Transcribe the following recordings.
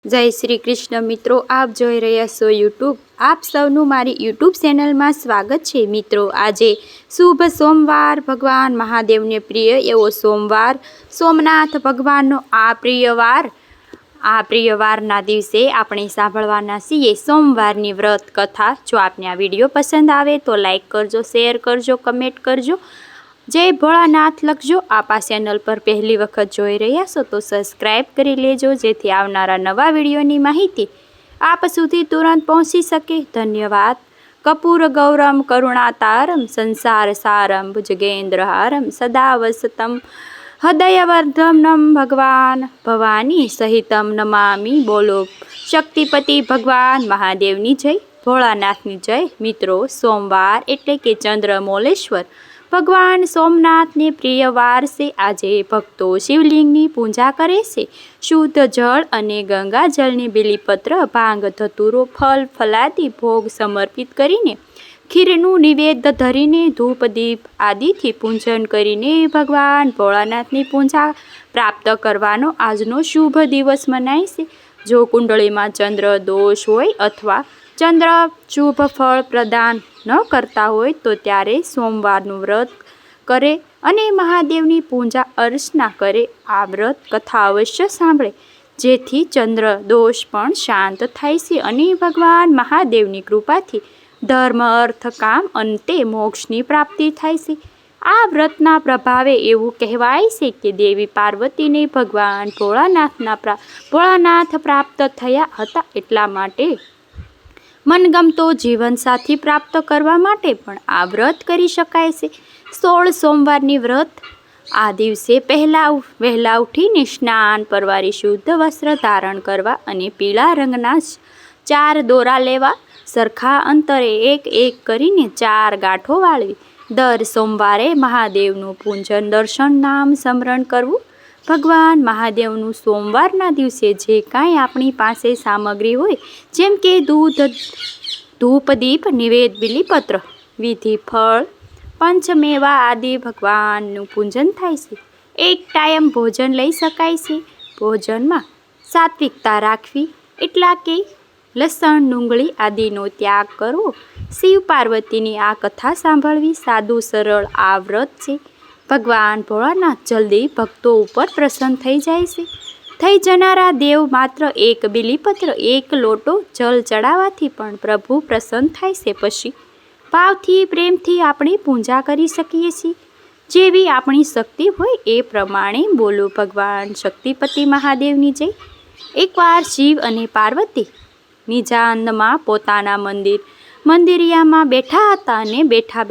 જય શ્રી કૃષ્ણ મિત્રો, આપ જોઈ રહ્યા છો યુટ્યુબ. આપ સૌનું મારી યુટ્યુબ ચેનલમાં સ્વાગત છે. મિત્રો, આજે શુભ સોમવાર, ભગવાન મહાદેવને પ્રિય એવો સોમવાર, સોમનાથ ભગવાનનો આ પ્રિય વારના દિવસે આપણે સાંભળવાના છીએ સોમવારની વ્રત કથા. જો આપને આ વિડીયો પસંદ આવે તો લાઈક કરજો, શેર કરજો, કમેન્ટ કરજો, જય ભોળાનાથ લખજો. આપ આ ચેનલ પર પહેલી વખત જોઈ રહ્યા છો તો સબસ્ક્રાઈબ કરી લેજો, જેથી આવનારા નવા વિડીયોની માહિતી આપ સુધી તુરંત પહોંચી શકે. ધન્યવાદ. કપૂર ગૌરમ કરુણાતારમ સંસાર સારમ ભુજગેન્દ્રહારમ સદા વસતમ હૃદયવર્ધનમ ભગવાન ભવાની સહિતમ નમામી. બોલો શક્તિપતિ ભગવાન મહાદેવની જય, ભોળાનાથની જય. મિત્રો, સોમવાર એટલે કે ચંદ્રમૌલેશ્વર ભગવાન સોમનાથને પ્રિય વાર છે. આજે ભક્તો શિવલિંગની પૂજા કરે છે. શુદ્ધ જળ અને ગંગાજળની બિલીપત્ર, ભાંગ, ધતુરો, ફલ ફલાદી ભોગ સમર્પિત કરીને, ખીરનું નિવેદ્ય ધરીને, ધૂપ દીપ આદિથી પૂજન કરીને ભગવાન ભોળાનાથની પૂજા પ્રાપ્ત કરવાનો આજનો શુભ દિવસ મનાય છે. જો કુંડળીમાં ચંદ્ર દોષ હોય અથવા ચંદ્ર શુભ ફળ પ્રદાન ન કરતા હોય તો ત્યારે સોમવારનું વ્રત કરે અને મહાદેવની પૂજા અર્ચના કરે. આ વ્રત કથા અવશ્ય સાંભળે, જેથી ચંદ્ર દોષ પણ શાંત થાય છે અને ભગવાન મહાદેવની કૃપાથી ધર્મ, અર્થ, કામ અંતે મોક્ષની પ્રાપ્તિ થાય છે. આ વ્રતના પ્રભાવે એવું કહેવાય છે કે દેવી પાર્વતીને ભગવાન ભોળાનાથ પ્રાપ્ત થયા હતા. એટલા માટે મનગમતો જીવનસાથી પ્રાપ્ત કરવા માટે પણ આ વ્રત કરી શકાય છે. 16 સોમવારની વ્રત. આ દિવસે વહેલા ઉઠીને સ્નાન પરવારી શુદ્ધ વસ્ત્ર ધારણ કરવા અને પીળા રંગના 4 દોરા લેવા. સરખા અંતરે એક એક કરીને 4 ગાંઠો વાળવી. દર સોમવારે મહાદેવનું પૂજન, દર્શન, નામ સ્મરણ કરવું. ભગવાન મહાદેવનું સોમવારના દિવસે જે કાંઈ આપણી પાસે સામગ્રી હોય, જેમ કે દૂધ, ધૂપ દીપ, નિવેદ, બિલીપત્ર, વિધિ, ફળ, પંચમેવા આદિ ભગવાનનું પૂજન થાય છે. એક ટાઈમ ભોજન લઈ શકાય છે. ભોજનમાં સાત્વિકતા રાખવી, એટલા કે લસણ, ડુંગળી આદિનો ત્યાગ કરવો. શિવ પાર્વતીની આ કથા સાંભળવી. સાદું સરળ આ વ્રત છે. ભગવાન ભોળાનાથ જલ્દી ભક્તો ઉપર પ્રસન્ન થઈ જાય છે. થઈ જનારા દેવ માત્ર એક બિલીપત્ર, એક લોટો જલ ચડાવવાથી પણ પ્રભુ પ્રસન્ન થાય છે. પછી ભાવથી, પ્રેમથી આપણે પૂજા કરી શકીએ છીએ. જેવી આપણી શક્તિ હોય એ પ્રમાણે બોલો ભગવાન શક્તિપતિ મહાદેવની જય. એકવાર શિવ અને પાર્વતી નિજાનંદમાં પોતાના મંદિરિયામાં બેઠા હતા અને બેઠા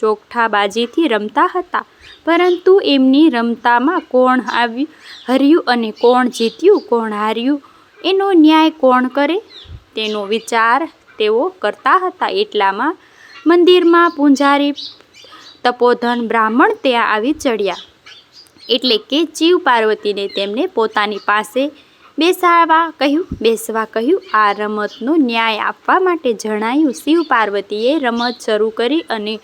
ચોકઠાબાજીથી રમતા હતા. પરંતુ એમની રમતામાં કોણ હર્યું અને કોણ જીત્યું, કોણ હાર્યું એનો ન્યાય કોણ કરે તેનો વિચાર તેઓ કરતા હતા. એટલામાં મંદિરમાં પૂજારી તપોધન બ્રાહ્મણ ત્યાં આવી ચડ્યા. એટલે કે શિવ પાર્વતીને તેમને પોતાની પાસે બેસવા કહ્યું. આ રમતનો ન્યાય આપવા માટે જણાયું. શિવ પાર્વતીએ રમત શરૂ કરી અને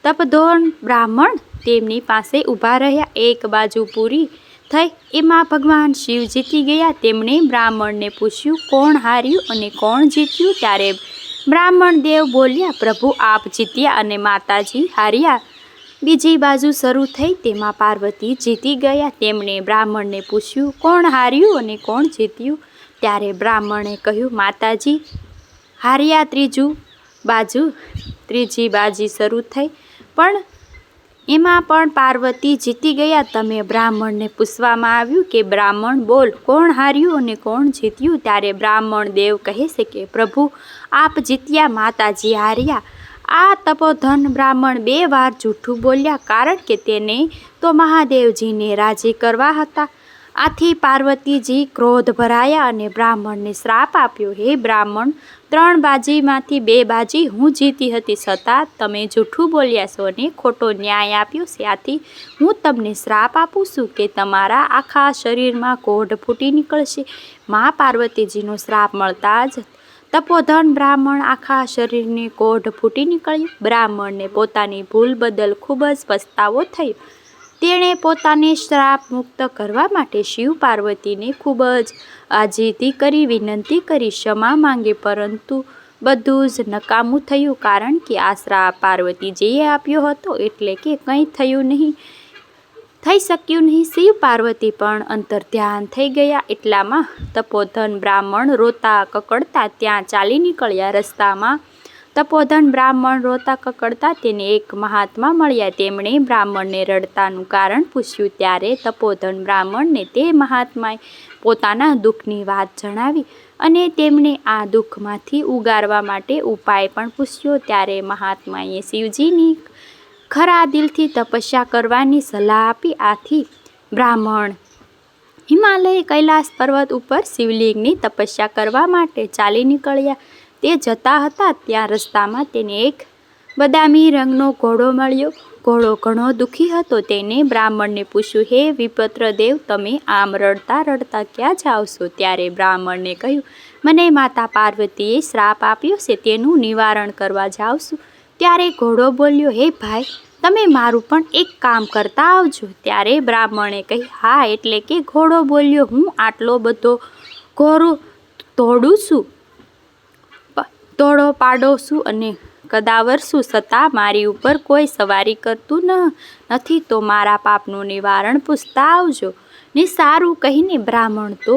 તપોધન બ્રાહ્મણ તેમની પાસે ઊભા રહ્યા. એક બાજુ પૂરી થઈ એમાં ભગવાન શિવ જીતી ગયા. તેમણે બ્રાહ્મણને પૂછ્યું, કોણ હાર્યું અને કોણ જીત્યું? ત્યારે બ્રાહ્મણ દેવ બોલ્યા, પ્રભુ આપ જીત્યા અને માતાજી હાર્યા. બીજી બાજુ શરૂ થઈ તેમાં પાર્વતી જીતી ગયા. તેમણે બ્રાહ્મણને પૂછ્યું, કોણ હાર્યું અને કોણ જીત્યું? ત્યારે બ્રાહ્મણે કહ્યું, માતાજી હાર્યા. ત્રીજી બાજી શરૂ થઈ પણ એમાં પણ પાર્વતી જીતી ગયા. તમે બ્રાહ્મણને પૂછવામાં આવ્યું કે બ્રાહ્મણ બોલ, કોણ હાર્યું અને કોણ જીત્યું? ત્યારે બ્રાહ્મણ દેવ કહે છે કે પ્રભુ આપ જીત્યા, માતાજી હાર્યા. આ તપોધન બ્રાહ્મણ 2 વાર જૂઠું બોલ્યા, કારણ કે તેને તો મહાદેવજીને રાજી કરવા હતા. આથી પાર્વતીજી ક્રોધ ભરાયા અને બ્રાહ્મણને શ્રાપ આપ્યો, હે બ્રાહ્મણ, 3 બાજીમાંથી 2 બાજી હું જીતી હતી, છતાં તમે જૂઠું બોલ્યા છો અને ખોટો ન્યાય આપ્યો છે. આથી હું તમને શ્રાપ આપું છું કે તમારા આખા શરીરમાં કોઢ ફૂટી નીકળશે. મા પાર્વતીજીનો શ્રાપ મળતા જ તપોધન બ્રાહ્મણ આખા શરીરની કોઢ ફૂટી નીકળ્યું. બ્રાહ્મણને પોતાની ભૂલ બદલ ખૂબ જ પસ્તાવો થયો. તેણે પોતાને શ્રાપ મુક્ત કરવા માટે શિવ પાર્વતીને ખૂબ જ આજીતી કરી વિનંતી કરી, ક્ષમા માંગી, પરંતુ બધું જ નકામું થયું, કારણ કે આ શ્રાપ પાર્વતીજીએ આપ્યો હતો, એટલે કે કંઈ થઈ શક્યું નહીં. શિવ પાર્વતી પણ અંતર્ધ્યાન થઈ ગયા. એટલામાં તપોધન બ્રાહ્મણ રોતા કકડતા ત્યાં ચાલી નીકળ્યા. રસ્તામાં તપોધન બ્રાહ્મણ રોતા કકડતા તેને એક મહાત્મા મળ્યા. તેમણે બ્રાહ્મણને રડતાનું કારણ પૂછ્યું. ત્યારે તપોધન બ્રાહ્મણને તે મહાત્માએ પોતાના દુઃખની વાત જણાવી અને તેમણે આ દુઃખમાંથી ઉગારવા માટે ઉપાય પણ પૂછ્યો. ત્યારે મહાત્માએ શિવજીની ખરા દિલથી તપસ્યા કરવાની સલાહ આપી. આથી બ્રાહ્મણ હિમાલય કૈલાસ પર્વત ઉપર શિવલિંગની તપસ્યા કરવા માટે ચાલી નીકળ્યા. તે જતા હતા ત્યાં રસ્તામાં તેને એક બદામી રંગનો ઘોડો મળ્યો. ઘોડો ઘણો દુઃખી હતો. તેને બ્રાહ્મણને પૂછ્યું, હે વિપ્રદેવ, તમે આમ રડતા રડતા ક્યાં જાઓ છો? ત્યારે બ્રાહ્મણને કહ્યું, મને માતા પાર્વતીએ શ્રાપ આપ્યો છે, તેનું નિવારણ કરવા જાઉં છું. ત્યારે ઘોડો બોલ્યો, હે ભાઈ, તમે મારું પણ એક કામ કરતા આવજો. ત્યારે બ્રાહ્મણે કહ્યું, હા. એટલે કે ઘોડો બોલ્યો, હું આટલો બધો ઘોડો દોડો પાડો છું અને કદાવર છું, છતાં મારી ઉપર કોઈ સવારી કરતું નથી, તો મારા પાપનું નિવારણ પૂછતા આવજો ને સારું કહીને બ્રાહ્મણ તો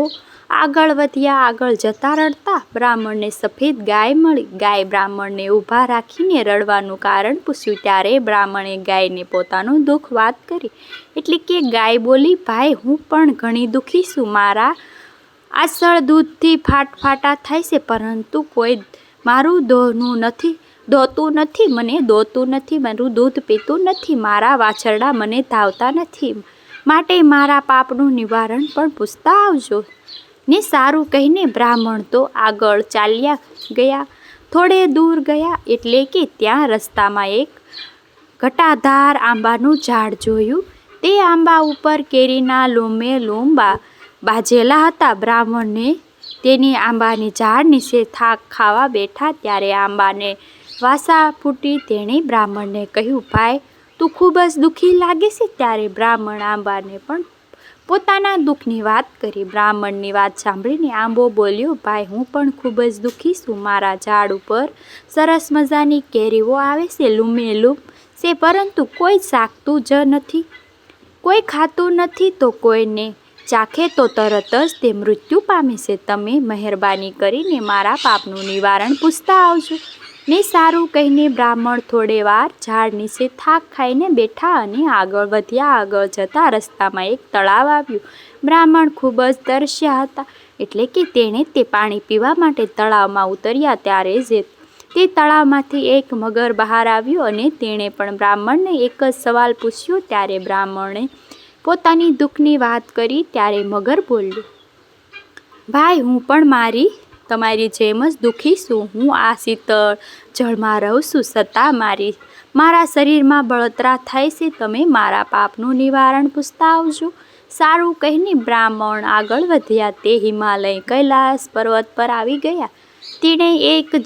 આગળ વધ્યા. આગળ જતા રડતા બ્રાહ્મણને સફેદ ગાય મળી. ગાય બ્રાહ્મણને ઊભા રાખીને રડવાનું કારણ પૂછ્યું. ત્યારે બ્રાહ્મણે ગાયને પોતાનું દુઃખ વાત કરી. એટલે કે ગાય બોલી, ભાઈ, હું પણ ઘણી દુઃખી છું. મારા આસળ દૂધથી ફાટા થાય છે, પરંતુ કોઈ મારું દોતું નથી, મને દોતું નથી, મારું દૂધ પીતું નથી, મારા વાછરડા મને ધાવતા નથી, માટે મારા પાપનું નિવારણ પણ પૂછતા આવજો ને સારું કહીને બ્રાહ્મણ તો આગળ ચાલ્યા ગયા. થોડે દૂર ગયા એટલે કે ત્યાં રસ્તામાં એક ઘટાધાર આંબાનું ઝાડ જોયું. તે આંબા ઉપર કેરીના લૂમે લૂમ બાજેલા હતા. બ્રાહ્મણને તેની આંબાની ઝાડ નીચે થાક ખાવા બેઠા. ત્યારે આંબાને વાસા ફૂટી. તેણે બ્રાહ્મણને કહ્યું, ભાઈ, તું ખૂબ જ દુઃખી લાગે છે. ત્યારે બ્રાહ્મણ આંબાને પણ પોતાના દુઃખની વાત કરી. બ્રાહ્મણની વાત સાંભળીને આંબો બોલ્યો, ભાઈ, હું પણ ખૂબ જ દુઃખી છું. મારા ઝાડ ઉપર સરસ મજાની કેરીઓ આવે છે, લૂમે લૂમ છે, પરંતુ કોઈ ચાખતું જ નથી, કોઈ ખાતું નથી, તો કોઈને ચાખે તો તરત જ તે મૃત્યુ પામે છે. તમે મહેરબાની કરીને મારા પાપનું નિવારણ પૂછતા આવજો ને સારું કહીને બ્રાહ્મણ થોડે વાર ઝાડ નીચે થાક ખાઈને બેઠા અને આગળ વધ્યા. આગળ જતા રસ્તામાં એક તળાવ આવ્યું. બ્રાહ્મણ ખૂબ જ તરસ્યા હતા, એટલે કે તેણે તે પાણી પીવા માટે તળાવમાં ઉતર્યા. ત્યારે જ તે તળાવમાંથી એક મગર બહાર આવ્યો અને તેણે પણ બ્રાહ્મણને એક જ સવાલ પૂછ્યો. ત્યારે બ્રાહ્મણે પોતાની દુઃખની વાત કરી. ત્યારે મગર બોલ્યો, ભાઈ, હું પણ તમારી જેમ જ દુઃખી છું. હું આ શીતળ જળમાં રહું છું, છતાં મારા શરીરમાં બળતરા થાય છે. તમે મારા પાપનું નિવારણ પૂછતા આવજો. સારું કહીને બ્રાહ્મણ આગળ વધ્યા. તે હિમાલય કૈલાસ પર્વત પર આવી ગયા. તેણે એક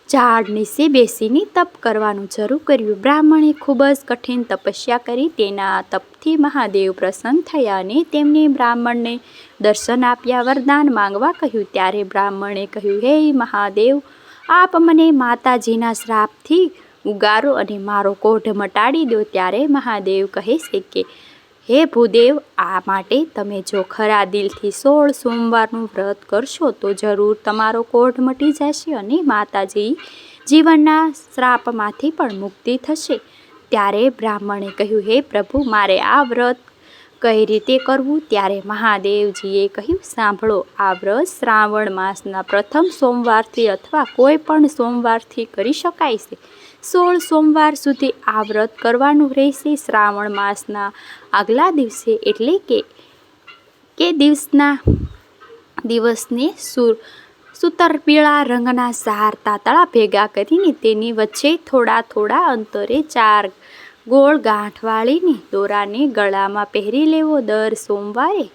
ઝાડ નીચે બેસીને તપ કરવાનું શરૂ કર્યું. બ્રાહ્મણે ખૂબ જ કઠિન તપસ્યા કરી. તેના તપથી મહાદેવ પ્રસન્ન થયા અને તેમણે બ્રાહ્મણને દર્શન આપ્યા, વરદાન માંગવા કહ્યું. ત્યારે બ્રાહ્મણે કહ્યું, હે મહાદેવ, આપ મને માતાજીના શ્રાપથી ઉગારો અને મારો કોઢ મટાડી દો. ત્યારે મહાદેવ કહે છે કે, હે ભૂદેવ, આ માટે તમે જો ખરા દિલથી 16 સોમવારનું વ્રત કરશો તો જરૂર તમારો કોઢ મટી જશે અને માતાજી જીવનના શ્રાપમાંથી પણ મુક્તિ થશે. ત્યારે બ્રાહ્મણે કહ્યું, હે પ્રભુ, મારે આ વ્રત કઈ રીતે કરવું? ત્યારે મહાદેવજીએ કહ્યું, સાંભળો, આ વ્રત શ્રાવણ માસના પ્રથમ સોમવારથી અથવા કોઈ પણ સોમવારથી કરી શકાય છે. 16 સોમવાર સુધી આ વ્રત કરવાનું રહેશે. શ્રાવણ માસના આગલા દિવસે એટલે કે દિવસને સુતરપીળા રંગના 4 તાતણા ભેગા કરીને તેની વચ્ચે થોડા અંતરે 4 ગોળ ગાંઠ વાળીને દોરાને ગળામાં પહેરી લેવો. દર સોમવારે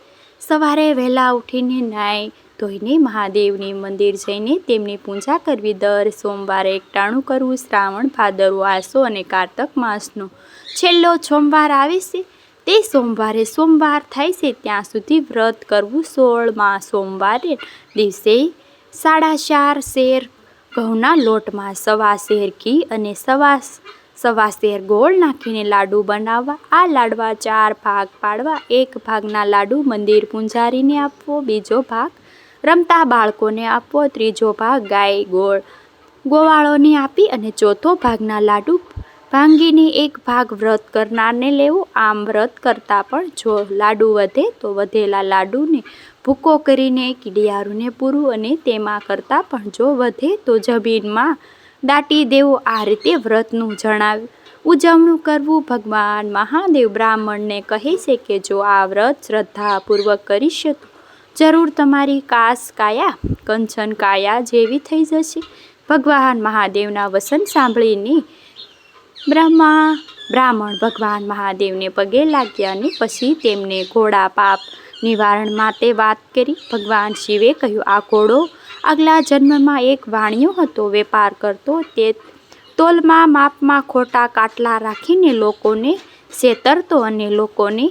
સવારે વહેલા ઉઠીને નાઈ ધોઈને મહાદેવની મંદિર જઈને તેમની પૂજા કરવી. દર સોમવારે એકટાણું કરવું. શ્રાવણ, ભાદરવો, આસો અને કારતક માસનો છેલ્લો સોમવાર આવે છે તે સોમવારે સોમવાર થાય છે ત્યાં સુધી વ્રત કરવું. 16મા સોમવારે દિવસે 4.5 શેર ઘઉંના લોટમાં 1.25 શેર ઘી અને 1.25 શેર ગોળ નાખીને લાડુ બનાવવા. આ લાડવા 4 ભાગ પાડવા. એક ભાગના લાડુ મંદિર પૂંજારીને આપવો, બીજો ભાગ રમતા બાળકોને આપવો, ત્રીજો ભાગ ગાય ગોવાળોને આપી અને ચોથો ભાગના લાડુ ભાંગીને એક ભાગ વ્રત કરનારને લેવો. આમ વ્રત કરતાં પણ જો લાડુ વધે તો વધેલા લાડુને ભૂકો કરીને કીડિયારૂને પૂરવું અને તેમાં કરતાં પણ જો વધે તો જમીનમાં દાટી દેવો. આ રીતે વ્રતનું ઉજવણું કરવું. ભગવાન મહાદેવ બ્રાહ્મણને કહે છે કે જો આ વ્રત શ્રદ્ધાપૂર્વક કરીશ તો જરૂર તમારી કાયા કંચન કાયા જેવી થઈ જશે. ભગવાન મહાદેવના વચન સાંભળીને બ્રાહ્મણ ભગવાન મહાદેવને પગે લાગ્યા અને પછી તેમને ઘોડા પાપ નિવારણ માટે વાત કરી. ભગવાન શિવે કહ્યું, આ ઘોડો આગલા જન્મમાં એક વાણિયો હતો, વેપાર કરતો. તે તોલમાં માપમાં ખોટા કાટલા રાખીને લોકોને છેતરતો અને લોકોને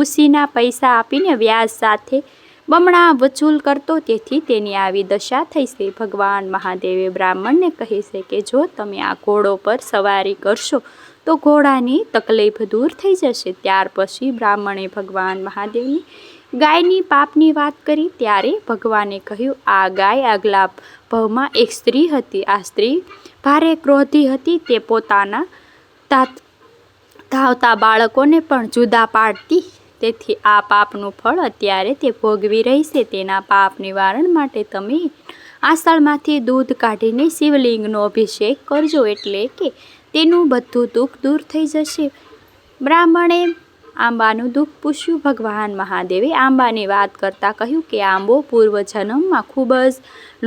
ઉછીના પૈસા આપીને વ્યાજ સાથે બમણા વસૂલ કરતો. તેથી તેની આવી દશા થઈ છે. ભગવાન મહાદેવે બ્રાહ્મણને કહે છે કે જો તમે આ ઘોડો પર સવારી કરશો તો ઘોડાની તકલીફ દૂર થઈ જશે. ત્યાર પછી બ્રાહ્મણે ભગવાન મહાદેવની ગાયની પાપની વાત કરી. ત્યારે ભગવાને કહ્યું, આ ગાય આગલા ભવમાં એક સ્ત્રી હતી. આ સ્ત્રી ભારે ક્રોધી હતી. તે પોતાના ધાવતા બાળકોને પણ જુદા પાડતી. તેથી આ પાપનું ફળ અત્યારે તે ભોગવી રહી છે. તેના પાપ નિવારણ માટે તમે આસળમાંથી દૂધ કાઢીને શિવલિંગનો અભિષેક કરજો, એટલે કે તેનું બધું દુઃખ દૂર થઈ જશે. બ્રાહ્મણે આંબાનું દુઃખ પૂછ્યું. ભગવાન મહાદેવે આંબાની વાત કરતાં કહ્યું કે આંબો પૂર્વજન્મમાં ખૂબ જ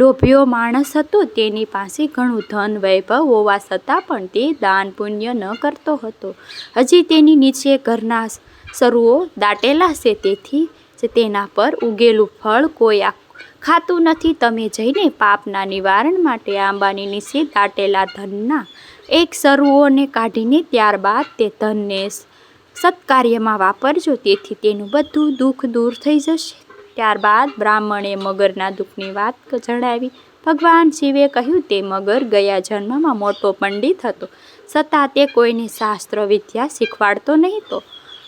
લોભિયો માણસ હતો. તેની પાસે ઘણું ધન વૈભવ હોવા છતાં પણ તે દાન પુણ્ય ન કરતો હતો. હજી તેની નીચે ઘરના સરુઓ દાટેલા છે, તેથી જ તેના પર ઉગેલું ફળ કોઈ ખાતું નથી. તમે જઈને પાપના નિવારણ માટે આંબાની નીચે દાટેલા ધનના એક સરુઓને કાઢીને ત્યારબાદ તે ધનને સત્કાર્યમાં વાપરજો, તેથી તેનું બધું દુઃખ દૂર થઈ જશે. ત્યારબાદ બ્રાહ્મણે મગરના દુઃખની વાત જણાવી. ભગવાન શિવે કહ્યું, તે મગર ગયા જન્મમાં મોટો પંડિત હતો, છતાં તે કોઈને શાસ્ત્ર વિદ્યા શીખવાડતો નહીં તો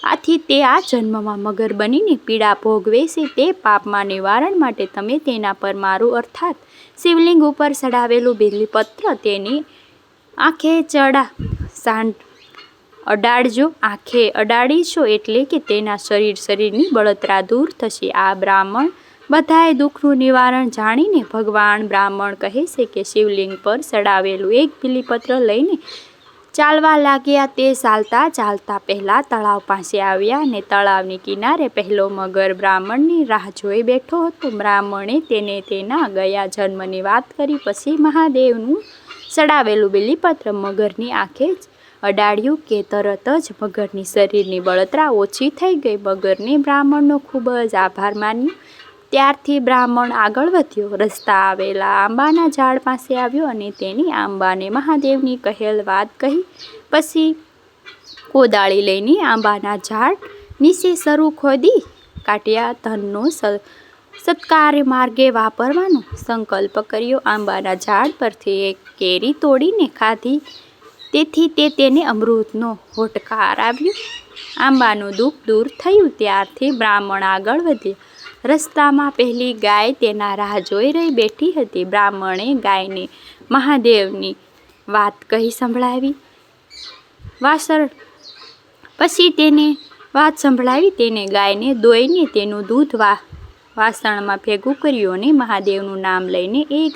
આથી તે આ જન્મમાં મગર બનીને પીડા ભોગવે છે. તે પાપમાં નિવારણ માટે તમે તેના પર મારું અર્થાત શિવલિંગ ઉપર ચડાવેલું બિલીપત્ર તેની આંખે અડાડજો. આંખે અડાડીશો એટલે કે તેના શરીરની બળતરા દૂર થશે. આ બ્રાહ્મણ બધાએ દુઃખનું નિવારણ જાણીને બ્રાહ્મણ કહે છે કે શિવલિંગ પર ચડાવેલું એક બિલીપત્ર લઈને ચાલવા લાગ્યા. તે ચાલતા પહેલા તળાવ પાસે આવ્યા અને તળાવની કિનારે પહેલો મગર બ્રાહ્મણની રાહ જોઈ બેઠો હતો. બ્રાહ્મણે તેને તેના ગયા જન્મની વાત કરી. પછી મહાદેવનું ચડાવેલું બિલીપત્ર મગરની આંખે જ અડાડ્યું કે તરત જ મગરની શરીરની બળતરા ઓછી થઈ ગઈ. મગરને બ્રાહ્મણનો ખૂબ જ આભાર માન્યો. ત્યારથી બ્રાહ્મણ આગળ વધ્યો. રસ્તા આવેલા આંબાના ઝાડ પાસે આવ્યો અને તેની આંબાને મહાદેવની કહેલ વાત કહી. પછી કોદાળી લઈને આંબાના ઝાડ નીચે સરું ખોદી કાઢ્યા. ધનનો સત્કાર્ય માર્ગે વાપરવાનો સંકલ્પ કર્યો. આંબાના ઝાડ પરથી એક કેરી તોડીને ખાધી, તેથી તેને અમૃતનો હોટકાર આવ્યો. આંબાનું દુઃખ દૂર થયું. ત્યારથી બ્રાહ્મણ આગળ વધ્યા. રસ્તામાં પહેલી ગાય તેના રાહ જોઈ રહી બેઠી હતી. બ્રાહ્મણે ગાયને મહાદેવની વાત કહી સંભળાવી. પછી તેને ગાયને દોઈને તેનું દૂધ વાસણમાં ભેગું કર્યું અને મહાદેવનું નામ લઈને એક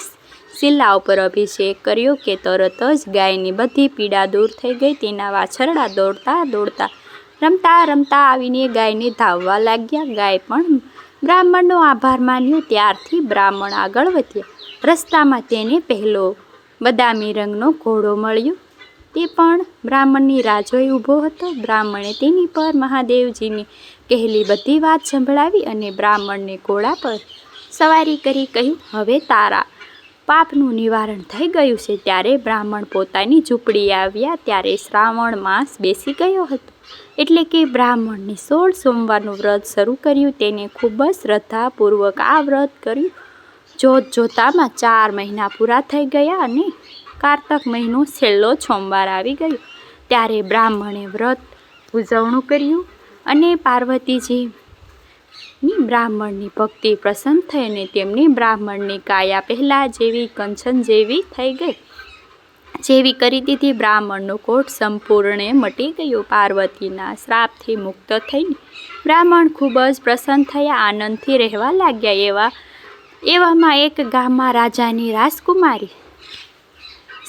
શિલા ઉપર અભિષેક કર્યો કે તરત જ ગાયની બધી પીડા દૂર થઈ ગઈ. તેના વાછરડા દોડતા રમતા આવીને ગાયને ધાવવા લાગ્યા. ગાય પણ બ્રાહ્મણનો આભાર માન્યો. ત્યારથી બ્રાહ્મણ આગળ વધ્યા. રસ્તામાં તેને પહેલો બદામી રંગનો ઘોડો મળ્યો. તે પણ બ્રાહ્મણની રાહ જોઈ ઊભો હતો. બ્રાહ્મણે તેની પર મહાદેવજીની કહેલી બધી વાત સંભળાવી અને બ્રાહ્મણને ઘોડા પર સવારી કરી કહ્યું, હવે તારા પાપનું નિવારણ થઈ ગયું છે. ત્યારે બ્રાહ્મણ પોતાની ઝૂંપડી આવ્યા. ત્યારે શ્રાવણ માસ બેસી ગયો હતો. એટલે કે બ્રાહ્મણને 16 સોમવારનું વ્રત શરૂ કર્યું. તેને ખૂબ જ શ્રદ્ધાપૂર્વક આ વ્રત કર્યું. જોતજોતામાં 4 મહિના પૂરા થઈ ગયા અને કારતક મહિનો છેલ્લો સોમવાર આવી ગયો. ત્યારે બ્રાહ્મણે વ્રત ઉજવણું કર્યું અને પાર્વતીજીની બ્રાહ્મણની ભક્તિ પ્રસન્ન થઈ અને તેમની બ્રાહ્મણની કાયા પહેલાં જેવી કંચન જેવી થઈ ગઈ, જેવી કરી દીધી. બ્રાહ્મણનો કોટ સંપૂર્ણે મટી ગયો. પાર્વતીના શ્રાપથી મુક્ત થઈને બ્રાહ્મણ ખૂબ જ પ્રસન્ન થયા, આનંદથી રહેવા લાગ્યા. એવામાં એક ગામમાં રાજાની રાજકુમારી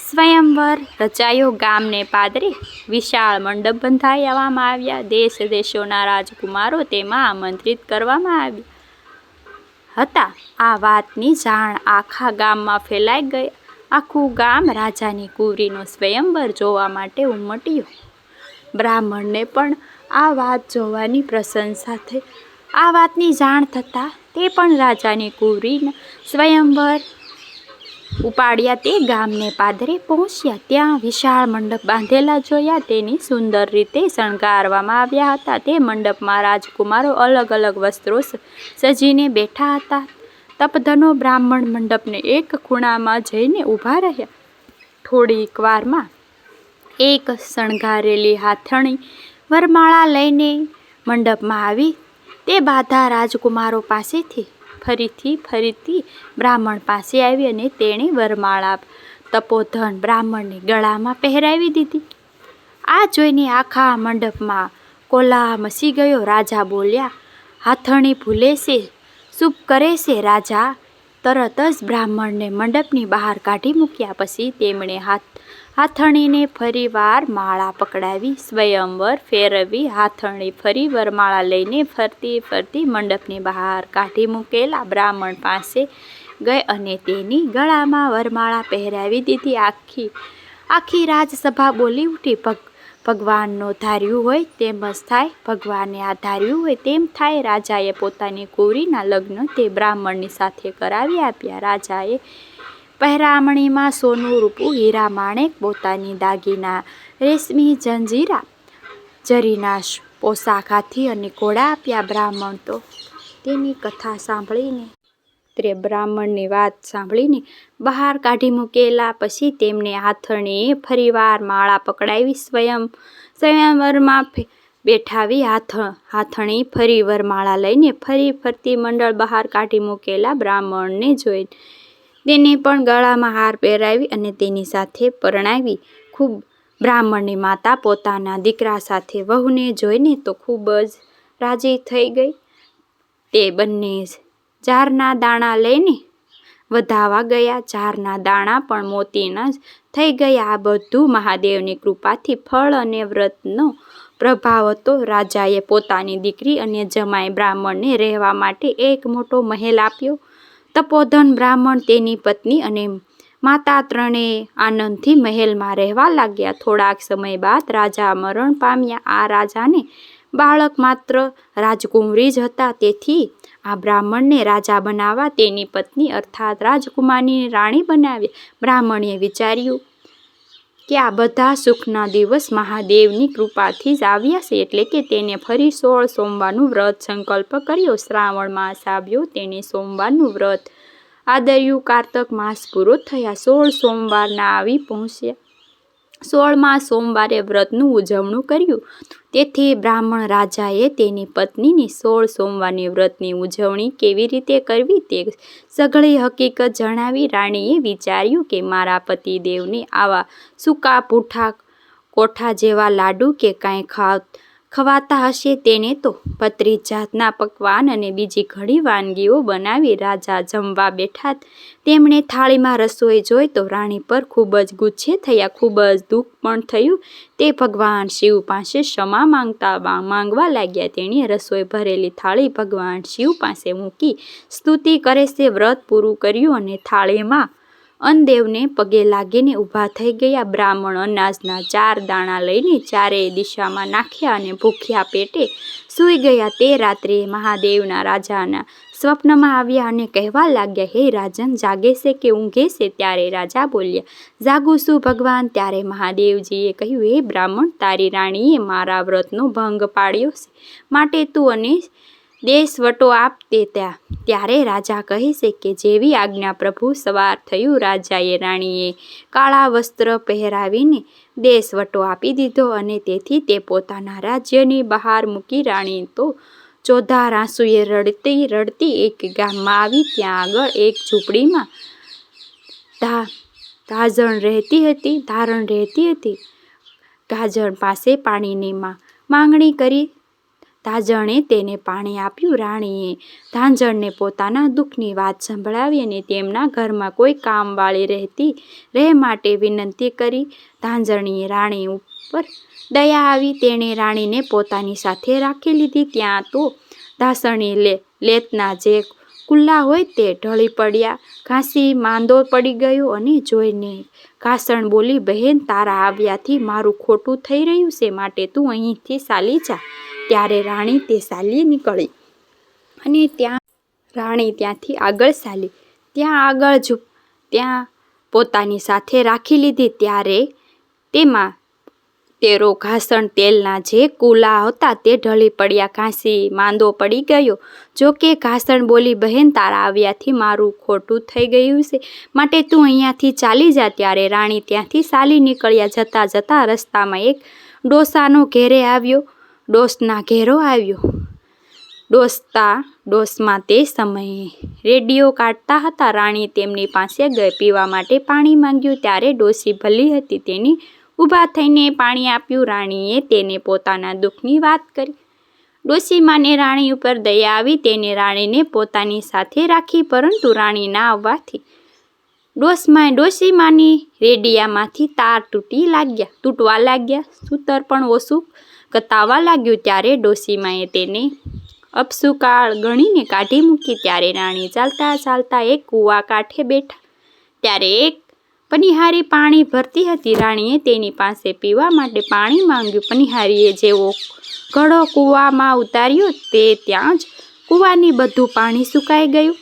સ્વયંવર રચાયો. ગામને પાદરે વિશાળ મંડપ બંધાવવામાં આવ્યા. દેશ દેશોના રાજકુમારો તેમાં આમંત્રિત કરવામાં આવ્યા હતા. આ વાતની જાણ આખા ગામમાં ફેલાઈ ગઈ. આખું ગામ રાજાની કુંવરીનો સ્વયંવર જોવા માટે ઉમટ્યું. બ્રાહ્મણને પણ આ વાત જોવાની પ્રશંસા થઈ. આ વાતની જાણ થતાં તે પણ રાજાની કુંવરીના સ્વયંવર ઉપાડ્યા. તે ગામને પાદરે પહોંચ્યા. ત્યાં વિશાળ મંડપ બાંધેલા જોયા. તેની સુંદર રીતે શણગારવામાં આવ્યા હતા. તે મંડપમાં રાજકુમારો અલગ અલગ વસ્ત્રો સજીને બેઠા હતા. તપધનો બ્રાહ્મણ મંડપને એક ખૂણામાં જઈને ઊભા રહ્યા. થોડીક વારમાં એક શણગારેલી હાથણી વરમાળા લઈને મંડપમાં આવી. તે બધા રાજકુમારો પાસેથી ફરીથી બ્રાહ્મણ પાસે આવી અને તેણે વરમાળા તપોધન બ્રાહ્મણને ગળામાં પહેરાવી દીધી. આ જોઈને આખા મંડપમાં કોલાહલ મચી ગયો. રાજા બોલ્યા, હાથણી ભૂલે છે, શુભ કરે છે. રાજા તરત જ બ્રાહ્મણને મંડપની બહાર કાઢી મૂક્યા. પછી તેમણે હાથણીને ફરીવાર માળા પકડાવી, સ્વયંવર ફેરવી. હાથણી ફરી વરમાળા લઈને ફરતી મંડપની બહાર કાઢી મૂકેલા બ્રાહ્મણ પાસે ગઈ અને તેની ગળામાં વરમાળા પહેરાવી દીધી. આખી રાજસભા બોલી ઉઠી, ભગવાનનો ધાર્યું હોય તેમ જ થાય, ભગવાને આ ધાર્યું હોય તેમ થાય. રાજાએ પોતાની કુંવરીના લગ્ન તે બ્રાહ્મણની સાથે કરાવી આપ્યા. રાજાએ પહેરામણીમાં સોનું, રૂપું, હીરા, માણેક, પોતાની દાગીના, રેશમી જંજીરા, જરીના પોશાક, હાથી અને ઘોડા આપ્યા. બ્રાહ્મણ તો તેની કથા સાંભળીને બ્રાહ્મણની વાત સાંભળીને બહાર કાઢી મૂકેલા. પછી તેમને હાથણીએ ફરીવાર માળા પકડાવી, સ્વયંવરમાં બેઠાવી. હાથણી ફરી વરમાળા લઈને ફરતી મંડળ બહાર કાઢી મૂકેલા બ્રાહ્મણને જોઈ તેને પણ ગળામાં હાર પહેરાવી અને તેની સાથે પરણાવી. બ્રાહ્મણની માતા પોતાના દીકરા સાથે વહુને જોઈને તો ખૂબ જ રાજી થઈ ગઈ. તે બંને જારના દાણા લઈને વધાવા ગયા. જારના દાણા પણ મોતીના જ થઈ ગયા. આ બધું મહાદેવની કૃપાથી ફળ અને વ્રતનો પ્રભાવ હતો. રાજાએ પોતાની દીકરી અને જમાઈ બ્રાહ્મણને રહેવા માટે એક મોટો મહેલ આપ્યો. તપોધન બ્રાહ્મણ, તેની પત્ની અને માતા ત્રણેય આનંદથી મહેલમાં રહેવા લાગ્યા. થોડાક સમય બાદ રાજા મરણ પામ્યા. આ રાજાને બાળક માત્ર રાજકુંવરી જ હતા. તેથી આ બ્રાહ્મણને રાજા બનાવવા તેની પત્ની અર્થાત રાજકુમારની રાણી બનાવ્યા. બ્રાહ્મણે વિચાર્યું કે આ બધા સુખના દિવસ મહાદેવની કૃપાથી જ આવ્યા છે. એટલે કે તેને ફરી 16 સોમવારનું વ્રત સંકલ્પ કર્યો. શ્રાવણ માસ આવ્યો. તેને સોમવારનું વ્રત આદર્યું. કારતક માસ પૂરો થયા. 16 સોમવારના આવી પહોંચ્યા. 16મા સોમવારે વ્રતનું ઉજવણું કર્યું. તેથી બ્રાહ્મણ રાજાએ તેની પત્નીની 16 સોમવારની વ્રતની ઉજવણી કેવી રીતે કરવી તે સઘળી હકીકત જણાવી. રાણીએ વિચાર્યું કે મારા પતિદેવને આવા સૂકા પૂઠા કોઠા જેવા લાડુ કે કાંઈ ખવાતા હશે. તેને તો 32 જાતના પકવાન અને બીજી ઘણી વાનગીઓ બનાવી. રાજા જમવા બેઠા. તેમણે થાળીમાં રસોઈ જોઈ તો રાણી પર ખૂબ જ ગુસ્સે થયા. ખૂબ જ દુઃખ પણ થયું. તે ભગવાન શિવ પાસે ક્ષમા માંગવા લાગ્યા. તેણે રસોઈ ભરેલી થાળી ભગવાન શિવ પાસે મૂકી સ્તુતિ કરે છે વ્રત પૂરું કર્યું અને થાળીમાં અન્નદેવને પગે લાગીને ઊભા થઈ ગયા. બ્રાહ્મણ અનાજના 4 દાણા લઈને ચારેય દિશામાં નાખ્યા અને ભૂખ્યા પેટે સૂઈ ગયા. તે રાત્રે મહાદેવના રાજાના સ્વપ્નમાં આવ્યા અને કહેવા લાગ્યા, હે રાજન, જાગે છે કે ઊંઘે છે? ત્યારે રાજા બોલ્યા, જાગું છું ભગવાન. ત્યારે મહાદેવજીએ કહ્યું, હે બ્રાહ્મણ, તારી રાણીએ મારા વ્રતનો ભંગ પાડ્યો છે, માટે તું અને દેશવટો આપ તે ત્યારે રાજા કહે છે કે જેવી આજ્ઞા પ્રભુ. સવાર થયું, રાજાએ રાણીએ કાળા વસ્ત્ર પહેરાવીને દેશવટો આપી દીધો અને તેથી તે પોતાના રાજ્યની બહાર મૂકી. રાણી તો ચોધાર આંસુએ રડતી રડતી એક ગામમાં આવી. ત્યાં આગળ એક ઝૂંપડીમાં ધારણ રહેતી હતી. ગાજણ પાસે પાણીની માંગણી કરી. ધાજણે તેને પાણી આપ્યું. રાણીએ ધાંજણને પોતાના દુઃખની વાત સંભળાવી અને તેમના ઘરમાં કોઈ કામવાળી રહે માટે વિનંતી કરી. ધાંજણીએ રાણી ઉપર દયા આવી. તેણે રાણીને પોતાની સાથે રાખી લીધી. ત્યાં તો ધાસણી લેતના જે કુલ્લા હોય તે ઢળી પડ્યા. ઘાસી માંદો પડી ગયો અને જોઈને ઘાસણ બોલી, બહેન, તારા આવ્યાથી મારું ખોટું થઈ રહ્યું છે, માટે તું અહીંથી ચાલી જા. ત્યારે રાણી તે ચાલી નીકળી અને રાણી ત્યાંથી આગળ ચાલી. ત્યાં પોતાની સાથે રાખી લીધી. ત્યારે તેમાં તેરો ઘાસણ તેલના જે કુલા હતા તે ઢળી પડ્યા. ઘાસી માંદો પડી ગયો. જો કે ઘાસણ બોલી, બહેન, તારા આવ્યાથી મારું ખોટું થઈ ગયું છે, માટે તું અહીંયાથી ચાલી જા. ત્યારે રાણી ત્યાંથી ચાલી નીકળ્યા. જતાં જતાં રસ્તામાં એક ડોસના ઘેરો આવ્યો. ડોસમાં તે સમયે રેડિયો કાઢતા હતા. રાણી તેમની પાસે ગઈ. પીવા માટે પાણી માંગ્યું. ત્યારે ડોસી ભલી હતી, તેને ઊભા થઈને પાણી આપ્યું. રાણીએ તેને પોતાના દુઃખની વાત કરી. ડોસીમાને રાણી ઉપર દયા આવી. તેને રાણીને પોતાની સાથે રાખી. પરંતુ રાણી ના આવવાથી ડોસીમાની રેડિયામાંથી તાર તૂટવા લાગ્યા. સૂતર પણ ઓછું કતાવા લાગ્યું. ત્યારે ડોસીમાએ તેને અપશુકાળ ગણીને કાઢી મૂકી. ત્યારે રાણી ચાલતા ચાલતા એક કૂવા કાંઠે બેઠા. ત્યારે એક પનિહારી પાણી ભરતી હતી. રાણીએ તેની પાસે પીવા માટે પાણી માંગ્યું. પનિહારીએ જેવો ઘડો કૂવામાં ઉતાર્યો તે ત્યાં જ કૂવાની બધું પાણી સુકાઈ ગયું.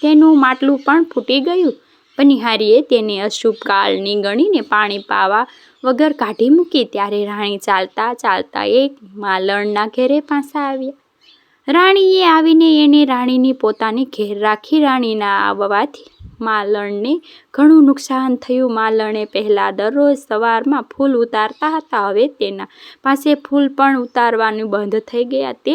તેનું માટલું પણ ફૂટી ગયું. પનિહારીએ તેને અશુભ કાળની ગણીને પાણી પાવા વગર કાઢી મૂકી. ત્યારે રાણી ચાલતા ચાલતા એક માલણના ઘેરે પાછા આવ્યા. રાણીએ આવીને એને રાણીની પોતાની ઘેર રાખી. રાણીના આવવાથી માલણને ઘણું નુકસાન થયું. માલણે પહેલાં દરરોજ સવારમાં ફૂલ ઉતારતા હતા, હવે તેના પાસે ફૂલ પણ ઉતારવાનું બંધ થઈ ગયા. તે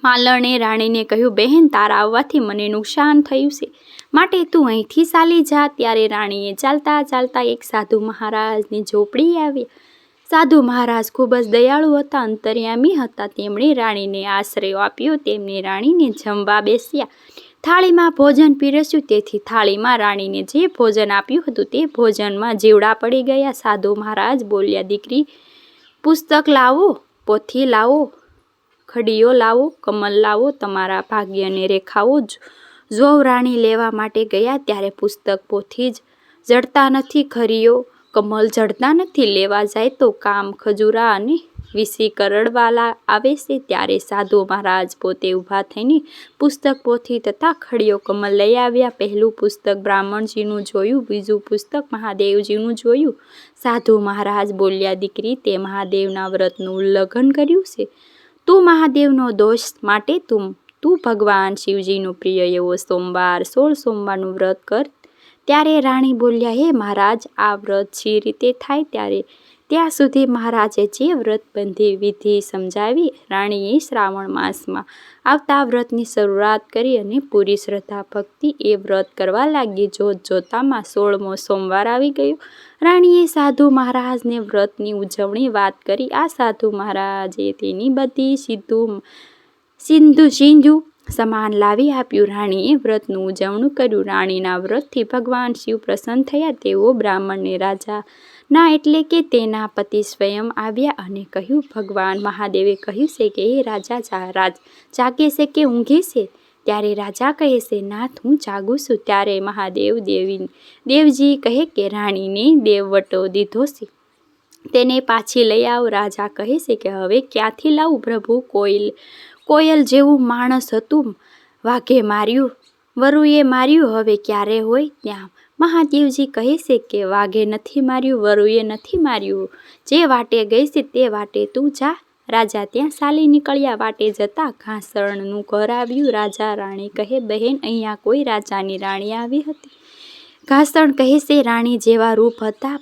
માલણે રાણીને કહ્યું, બહેન, તારા આવવાથી મને નુકસાન થયું છે, માટે તું અહીંથી ચાલી જા. ત્યારે રાણીએ ચાલતા ચાલતા એક સાધુ મહારાજની ઝૂંપડી આવી. સાધુ મહારાજ ખૂબ જ દયાળુ હતા, અંતર્યામી હતા. તેમણે રાણીને આશ્રય આપ્યો. તેમને રાણીને જમવા બેસ્યા. થાળીમાં ભોજન પીરસ્યું. તેથી થાળીમાં રાણીને જે ભોજન આપ્યું હતું તે ભોજનમાં જીવડા પડી ગયા. સાધુ મહારાજ બોલ્યા, દીકરી, પુસ્તક લાવો, પોથી લાવો, ખડીયો લાવો, કમલ લાવો, તમારા ભાગ્યને રેખાઓ જો. રાણી લેવા માટે ગયા ત્યારે પુસ્તક પોથી જ જડતા નથી, ખરીયો કમલ જડતા નથી. લેવા જાય તો કામ ખજૂરા અને વિસી કરડવાલા આવે છે. ત્યારે સાધુ મહારાજ પોતે ઊભા થઈને પુસ્તક પોથી તથા ખડીયો કમલ લઈ આવ્યા. પહેલું પુસ્તક બ્રાહ્મણજીનું જોયું, બીજું પુસ્તક મહાદેવજીનું જોયું. સાધુ મહારાજ બોલ્યા, દીકરી, તે મહાદેવના વ્રતનું ઉલ્લંઘન કર્યું છે. તું મહાદેવનો દોષ માટે તું ભગવાન શિવજીનું પ્રિય એવો 16 સોમવારનું વ્રત કર. ત્યારે રાણી બોલ્યા, હે મહારાજ, આ વ્રત શી રીતે થાય? ત્યાં સુધી મહારાજે જે વ્રતબંધી વિધિ સમજાવી. રાણીએ શ્રાવણ માસમાં આવતા વ્રતની શરૂઆત કરી અને પૂરી શ્રદ્ધા ભક્તિ એ વ્રત કરવા લાગી. જોતજોતામાં 16મો સોમવાર આવી ગયો. રાણીએ સાધુ મહારાજને વ્રતની ઉજવણી વાત કરી. આ સાધુ મહારાજે તેની બધી સિંધુ સમાન લાવી આપ્યું. રાણીએ વ્રતનું ઉજવણું કર્યું. રાણીના વ્રતથી ભગવાન શિવ પ્રસન્ન થયા. તેઓ બ્રાહ્મણને રાજાના એટલે કે તેના પતિ સ્વયં આવ્યા અને કહ્યું, ભગવાન મહાદેવે કહ્યું છે કે એ રાજા જાગે છે કે ઊંઘે છે? ત્યારે રાજા કહે છે, નાથ, હું જાગું છું. ત્યારે દેવજી કહે કે રાણીને દેવવટો દીધો છે, તેને પાછી લઈ આવો. રાજા કહે છે કે હવે ક્યાંથી લાવું પ્રભુ? કોયલ જેવું માણસ હતું, વાઘે માર્યું, વરુએ માર્યું, હવે ક્યારે હોય ત્યાં. મહાદેવજી કહે છે કે વાઘે નથી માર્યું, વરુએ નથી માર્યું, જે વાટે ગઈ છે તે વાટે તું જા. રાજા ત્યાં ચાલી નીકળ્યા. વાટે જતા ઘાસણનું ઘર આવ્યું. રાજા રાણી કહે, બહેન, અહીંયા કોઈ રાજાની રાણી આવી હતી. ઘાસણ કહે છે, રાણી જેવા રૂપ હતા,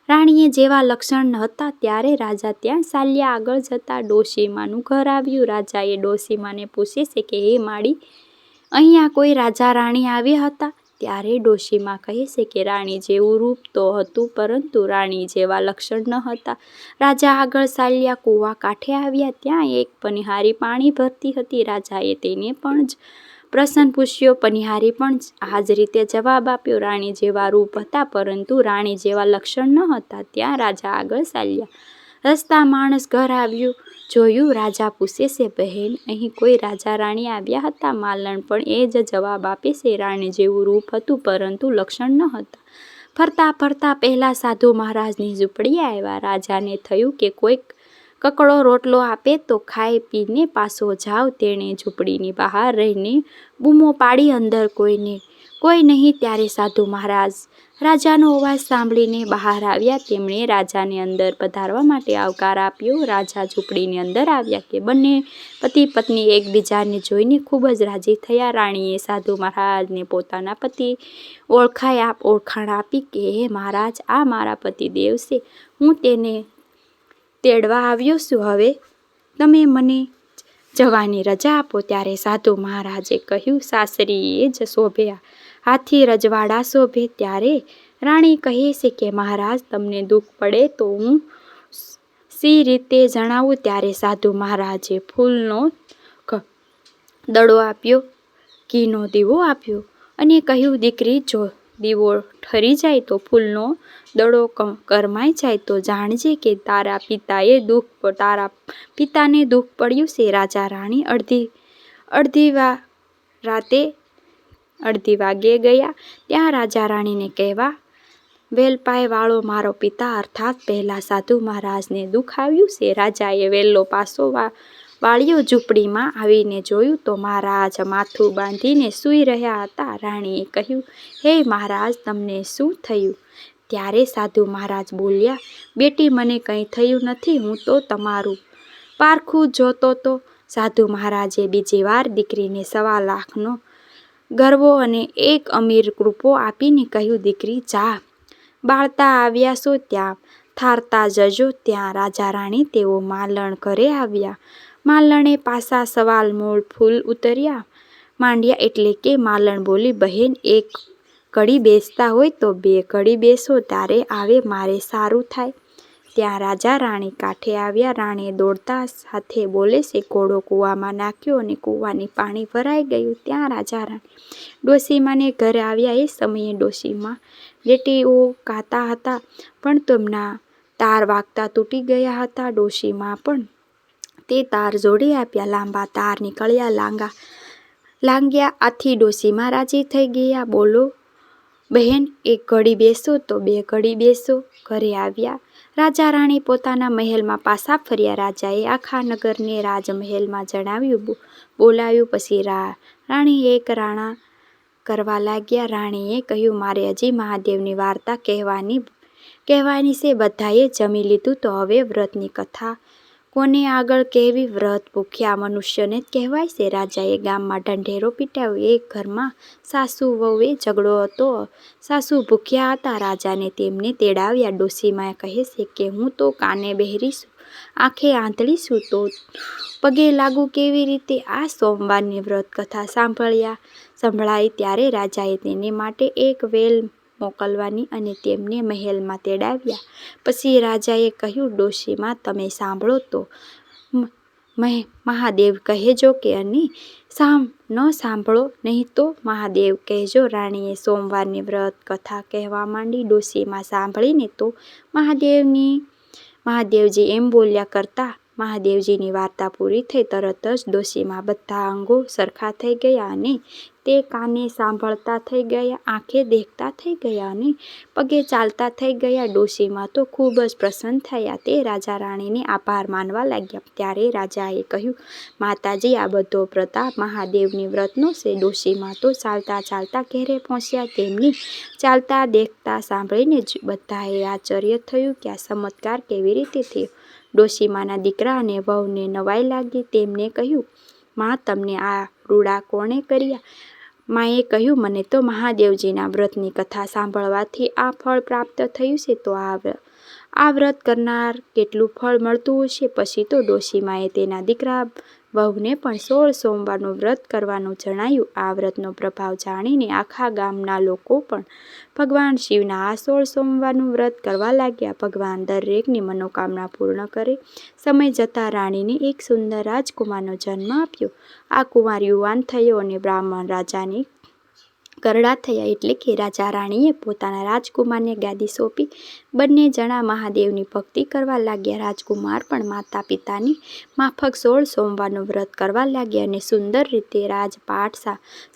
રાણીએ જેવા લક્ષણ હતા. ત્યારે રાજા ત્યાં ચાલ્યા. આગળ જતા ડોશીમાનું ઘર આવ્યું. રાજાએ ડોશીમાને પૂછે છે કે હે માડી, અહીંયા કોઈ રાજા રાણી આવ્યા હતા? ત્યારે ડોશીમા કહે છે કે રાણી જેવું રૂપ તો હતું, પરંતુ રાણી જેવા લક્ષણ ન હતા. રાજા આગળ ચાલ્યા. કૂવા કાંઠે આવ્યા. ત્યાં એક પનિહારી પાણી ભરતી હતી. રાજાએ તેને પણ જ પ્રશ્ન પૂછ્યો. પનિહારી પણ આ જ રીતે જવાબ આપ્યો. રાણી જેવા રૂપ હતા, પરંતુ રાણી જેવા લક્ષણ ન હતા. ત્યાં રાજા આગળ ચાલ્યા. રસ્તા માણસ ઘર આવ્યું. જોયું. રાજા પૂછે છે, બહેન, અહીં કોઈ રાજા રાણી આવ્યા હતા? માલણ પણ એ જ જવાબ આપે છે, રાણી જેવું રૂપ હતું, પરંતુ લક્ષણ ન હતા. ફરતા ફરતા પહેલા સાધુ મહારાજની ઝૂંપડી આવ્યા. રાજાને થયું કે કોઈક કકડો રોટલો આપે તો ખાઈ પીને પાછો જાવ. તેણે ઝૂંપડીની બહાર રહીને બૂમો પાડી, અંદર કોઈ નહીં. ત્યારે સાધુ મહારાજ રાજાનો અવાજ સાંભળીને બહાર આવ્યા. તેમણે રાજાને અંદર પધારવા માટે આવકાર આપ્યો. રાજા ઝૂંપડીની અંદર આવ્યા કે બંને પતિ પત્ની એકબીજાને જોઈને ખૂબ જ રાજી થયા. રાણીએ સાધુ મહારાજને પોતાના પતિ ઓળખાણ આપી કે હે મહારાજ, આ મારા પતિદેવ છે, હું તેને તેડવા આવ્યો છું, હવે તમે મને જવાની રજા આપો. ત્યારે સાધુ મહારાજે કહ્યું, સાસરીએ જ શોભે, હાથી રજવાડા શોભે. ત્યારે રાણી કહે છે કે મહારાજ, તમને દુઃખ પડે તો હું સી રીતે જણાવું. ત્યારે સાધુ મહારાજે ફૂલનો દડો આપ્યો, ઘીનો દીવો આપ્યો અને કહ્યું, દીકરી, જો દીવો ઠરી જાય તો ફૂલનો દડો કરમાઈ જાય તો જાણજે કે તારા પિતાને દુઃખ પડ્યું છે. રાજા રાણી અડધી વાગે ગયા. ત્યાં રાજા રાણીને કહેવા, વેલપાઈ વાળો મારો પિતા, અર્થાત પહેલા સાધુ મહારાજને દુઃખ આવ્યું છે. રાજાએ વેલ્લો પાસો વાળ્યો. ઝૂંપડીમાં આવીને જોયું તો મહારાજ માથું બાંધીને સૂઈ રહ્યા હતા. રાણીએ કહ્યું, હે મહારાજ, તમને શું થયું? ત્યારે સાધુ મહારાજ બોલ્યા, બેટી, મને કંઈ થયું નથી, હું તો તમારું પારખું જોતો તો. સાધુ મહારાજે બીજી વાર દીકરીને 1.25 લાખનો ગરવો અને એક અમીર રૂપો આપીને કહ્યું, દીકરી, જા, બાળતા આવ્યા છો ત્યાં થારતા જજો. ત્યાં રાજા રાણી તેઓ માલણ ઘરે આવ્યા. માલણે પાછા સવાલ મૂળ ફૂલ ઉતર્યા માંડ્યા. એટલે કે માલણ બોલી, બહેન, એક ઘડી બેસતા હોય તો 2 ઘડી બેસો, ત્યારે આવે મારે સારું થાય. ત્યાં રાજા રાણી કાંઠે આવ્યા. રાણીએ દોડતા સાથે બોલે છે, ઘોડો કૂવામાં નાખ્યો અને કૂવાની પાણી ભરાઈ ગયું. ત્યાં રાજા રાણી ડોશીમાને ઘરે આવ્યા. એ સમયે ડોશીમા લેટીઓ ગાતા હતા, પણ તેમના તાર વાગતા તૂટી ગયા હતા. ડોશીમા પણ તે તાર જોડી આપ્યા. લાંબા તાર નીકળ્યા, લાંગ્યા. આથી ડોશીમા રાજી થઈ ગયા. બોલો બહેન, એક ઘડી બેસો તો 2 ઘડી બેસો. ઘરે આવ્યા. રાજા રાણી પોતાના મહેલમાં પાછા ફર્યા. રાજાએ આખા નગરને રાજમહેલમાં બોલાવ્યું. પછી રાણી એક રાણા કરવા લાગ્યા. રાણીએ કહ્યું, મારે હજી મહાદેવની વાર્તા કહેવાની છે. બધાએ જમી લીધું, તો હવે વ્રતની કથા કોને આગળ કહેવી? વ્રત ભૂખ્યા મનુષ્યને જ કહેવાય છે. રાજાએ ગામમાં ઢંઢેરો પીટાવ્યો. એક ઘરમાં સાસુ વહુએ ઝઘડો હતો. સાસુ ભૂખ્યા હતા. રાજાને તેમને તેડાવ્યા. ડોશીમા કહે છે કે હું તો કાને બહેરી છું, આંખે આંધળી છું, તો પગે લાગુ કેવી રીતે? આ સોમવારની વ્રત કથા સંભળાઈ ત્યારે રાજાએ તેને માટે એક વેલ મોકલવાની અને તેમને મહેલમાં તેડાવ્યા. પછી રાજાએ કહ્યું, ડોશીમા, તમે સાંભળો તો મહાદેવ કહેજો કે અને ન સાંભળો નહીં તો મહાદેવ કહેજો. રાણીએ સોમવારની વ્રત કથા કહેવા માંડી. ડોશીમા સાંભળીને તો મહાદેવજી એમ બોલ્યા કરતા મહાદેવજીની વાર્તા પૂરી થઈ તરત જ ડોશીમાં બધા અંગો સરખા થઈ ગયા અને તે કાને સાંભળતા થઈ ગયા, આંખે દેખતા થઈ ગયા અને પગે ચાલતા થઈ ગયા. ડોશીમાં તો ખૂબ જ પ્રસન્ન થયા. તે રાજા રાણીને આભાર માનવા લાગ્યા. ત્યારે રાજાએ કહ્યું, માતાજી, આ બધો પ્રતાપ મહાદેવની વ્રતનો છે. ડોશીમાં તો ચાલતા ચાલતા ઘેરે પહોંચ્યા. તેમની ચાલતા દેખતા સાંભળીને જ બધાએ આશ્ચર્ય થયું કે આ ચમત્કાર કેવી રીતે થયો. ડોશીમાના દીકરા અને વહુને નવાઈ લાગી. તેમને કહ્યું, માં, તમને આ રૂડા કોણે કર્યા? માએ કહ્યું, મને તો મહાદેવજીના વ્રતની કથા સાંભળવાથી આ ફળ પ્રાપ્ત થયું છે. તો આ વ્રત કરનાર કેટલું ફળ મળતું હશે. પછી તો ડોશીમાએ તેના દીકરા વહુને પણ 16 સોમવારનું વ્રત કરવાનું જણાવ્યું. આ વ્રતનો પ્રભાવ જાણીને આખા ગામના લોકો પણ ભગવાન શિવના આ 16 સોમવારનું વ્રત કરવા લાગ્યા. ભગવાન દરેકની મનોકામના પૂર્ણ કરે. સમય જતાં રાણીને એક સુંદર રાજકુમારનો જન્મ આપ્યો. આ કુમાર યુવાન થયો અને બ્રાહ્મણ રાજાને ઘરડા થયા. એટલે કે રાજા રાણીએ પોતાના રાજકુમારને ગાદી સોંપી બંને જણા મહાદેવની ભક્તિ કરવા લાગ્યા. રાજકુમાર પણ માતા પિતાની માફક 16 સોમવારનું વ્રત કરવા લાગ્યા અને સુંદર રીતે રાજપાટ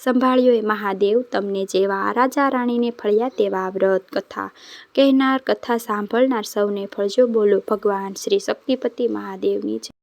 સંભાળ્યો. મહાદેવ તમને જેવા રાજા રાણીને ફળ્યા તેવા વ્રત કથા કહેનાર, કથા સાંભળનાર સૌને ફળજો. બોલો ભગવાન શ્રી શક્તિપતિ મહાદેવની જય.